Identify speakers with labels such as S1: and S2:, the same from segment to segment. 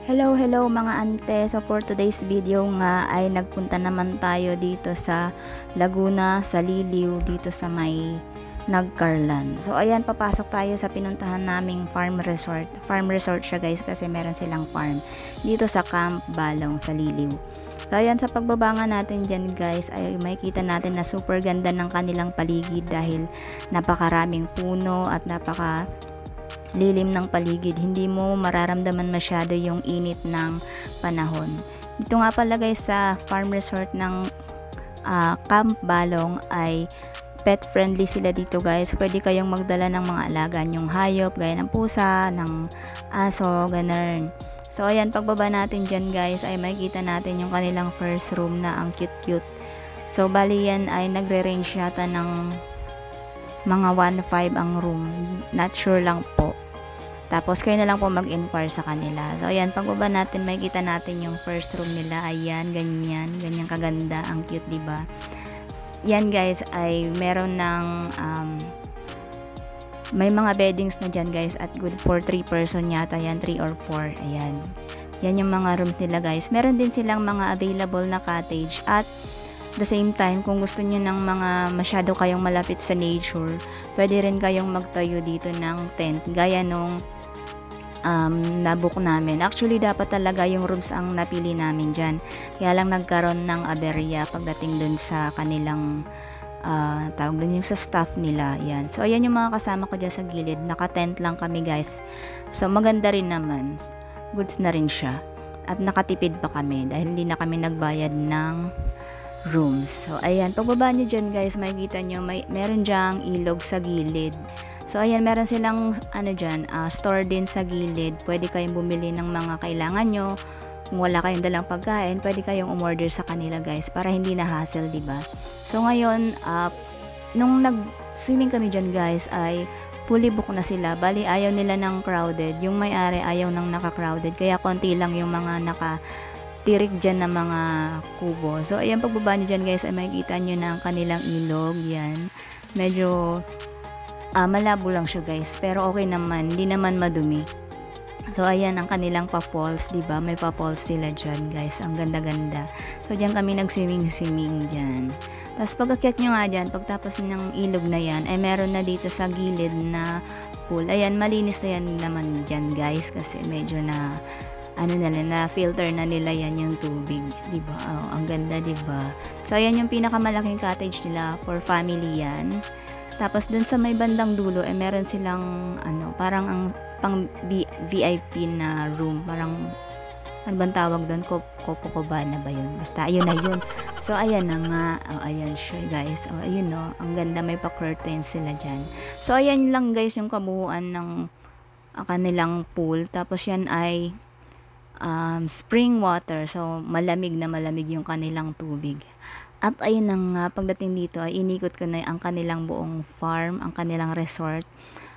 S1: Hello mga ante. So for today's video nga ay nagpunta naman tayo dito sa Laguna, sa Liliw, dito sa may Nagcarlan. So ayan, papasok tayo sa pinuntahan naming farm resort. Farm resort siya guys kasi meron silang farm dito sa Camp Balong sa Liliw. So ayan, sa pagbaba nga natin dyan guys ay makikita natin na super ganda ng kanilang paligid dahil napakaraming puno at lilim ng paligid. Hindi mo mararamdaman masyado yung init ng panahon. Dito nga pala guys sa farm resort ng Camp Balong ay pet friendly sila dito guys. Pwede kayong magdala ng mga alaga nyong hayop gaya ng pusa, ng aso, ganun. So ayan, pagbaba natin dyan guys ay makikita natin yung kanilang first room na ang cute. So bali yan ay nagre-range yata ng mga 1.5 ang room. Not sure lang po. Tapos kayo na lang po mag-inquire sa kanila. So ayan, pagbaba natin makikita natin yung first room nila. Ayan, ganyan kaganda, ang cute, 'di ba? Yan guys ay meron ng may mga beddings na dyan guys at good for 3 person yata yan, 3 or 4. Ayan. Yan yung mga rooms nila guys. Meron din silang mga available na cottage at the same time, kung gusto niyo ng mga masyado kayong malapit sa nature, pwede rin kayong magtayo dito ng tent gaya nung nabook namin. Actually, dapat talaga yung rooms ang napili namin dyan. Kaya lang nagkaroon ng aberya pagdating dun sa kanilang tawag dun yung sa staff nila. Yan. So, ayan yung mga kasama ko dyan sa gilid. Naka-tent lang kami guys. So, maganda rin naman. Goods na rin siya. At nakatipid pa kami dahil hindi na kami nagbayad ng rooms. So, ayan. Pagbaba nyo dyan guys, makikita nyo meron dyang ilog sa gilid. So, ayan, meron silang store din sa gilid. Pwede kayong bumili ng mga kailangan nyo. Kung wala kayong dalang pagkain, pwede kayong umorder sa kanila guys para hindi na hassle, diba? So, ngayon, nung nag-swimming kami dyan guys, ay fully book na sila. Bali, ayaw nila ng crowded. Yung may-ari ayaw ng naka-crowded. Kaya konti lang yung mga tirik dyan na mga kubo. So, ayan, pagbaba nyo dyan guys, ay makikita nyo na ang kanilang ilog. Yan. Medyo malabo lang siya guys, pero okay naman, hindi naman madumi. So ayan ang kanilang pa-falls, diba? May pa-falls sila dyan guys, ang ganda-ganda. So dyan kami nag-swimming dyan. Tapos pag-akyat nyo nga dyan, pagtapos ng ilog na yan, ay meron na dito sa gilid na pool. Ayan, malinis na yan naman dyan guys, kasi medyo na filter na nila yan yung tubig, diba? Oh, ang ganda, diba? So ayan yung pinakamalaking cottage nila, for family yan. Tapos dun sa may bandang dulo ay meron silang parang ang pang VIP na room, parang ano bang tawag doon, Copacabana ba yun? Basta ayun na yun. So ayan na nga, ayan sure guys. Ayun ang ganda, may pa-curtains sila diyan. So ayan lang guys yung kabuuan ng kanilang pool. Tapos yan ay spring water. So malamig na malamig yung kanilang tubig. At ayun na nga, pagdating dito ay inikot ko na ang kanilang buong farm, ang kanilang resort.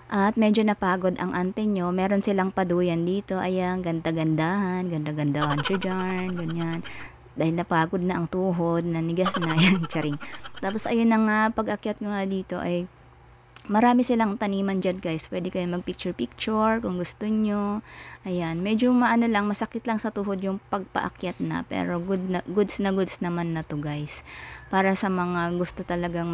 S1: At medyo napagod ang ante nyo. Meron silang paduyan dito. Ayan, ganda-gandahan siya dyan, ganyan. Dahil napagod na ang tuhod, nanigas na, yan, charing. Tapos ayun na nga, pag-akyat nga dito ay marami silang taniman dyan guys. Pwede kayo mag-picture kung gusto nyo. Ayan, medyo masakit lang sa tuhod yung pagpaakyat na. Pero goods naman na to guys. Para sa mga gusto talagang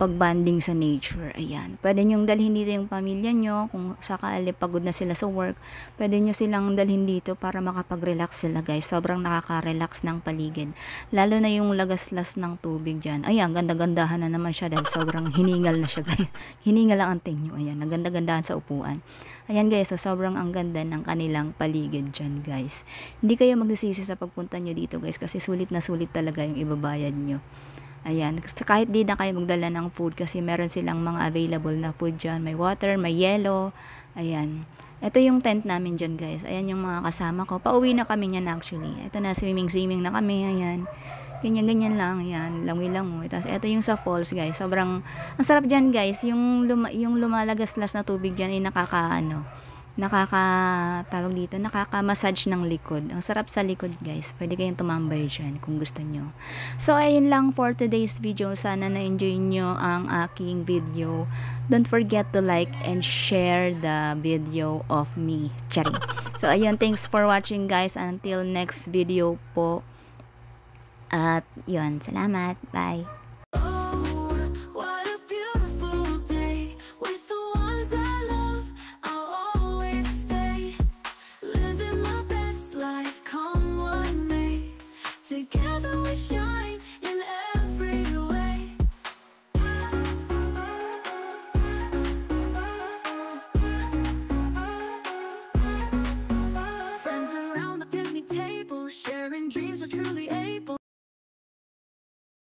S1: pagbanding sa nature. Ayan. Pwede nyong dalhin dito yung pamilya nyo. Kung sakali pagod na sila sa work, pwede nyo silang dalhin dito para makapag-relax sila guys. Sobrang nakaka-relax ng paligid. Lalo na yung lagaslas ng tubig dyan. Ayan, ganda-gandahan na naman siya dahil sobrang hiningal na siya guys. Hiningal ang anting nyo. Ayan, naganda-gandahan sa upuan. Ayan guys, so sobrang ang ganda ng kanilang paligid dyan guys. Hindi kayo magsisisi sa pagpunta nyo dito guys kasi sulit na sulit talaga yung ibabayad nyo. Ayan, kahit di na kayo magdala ng food kasi meron silang mga available na food dyan. May water, may yellow. Ayan. Ito yung tent namin dyan guys. Ayan yung mga kasama ko. Pauwi na kami niyan actually. Ito na, swimming na kami. Ayan. Ganyan lang. Ayan, langoy-langoy. Tapos ito yung sa falls guys. Sobrang, ang sarap dyan guys. Yung lumalagaslas na tubig dyan ay tawag dito, nakaka-massage ng likod. Ang sarap sa likod guys. Pwede kayong tumambay dyan kung gusto nyo. So ayun lang for today's video. Sana na-enjoy nyo ang aking video. Don't forget to like and share the video of me. Charing. So ayun, thanks for watching guys. Until next video po. At yun, salamat. Bye.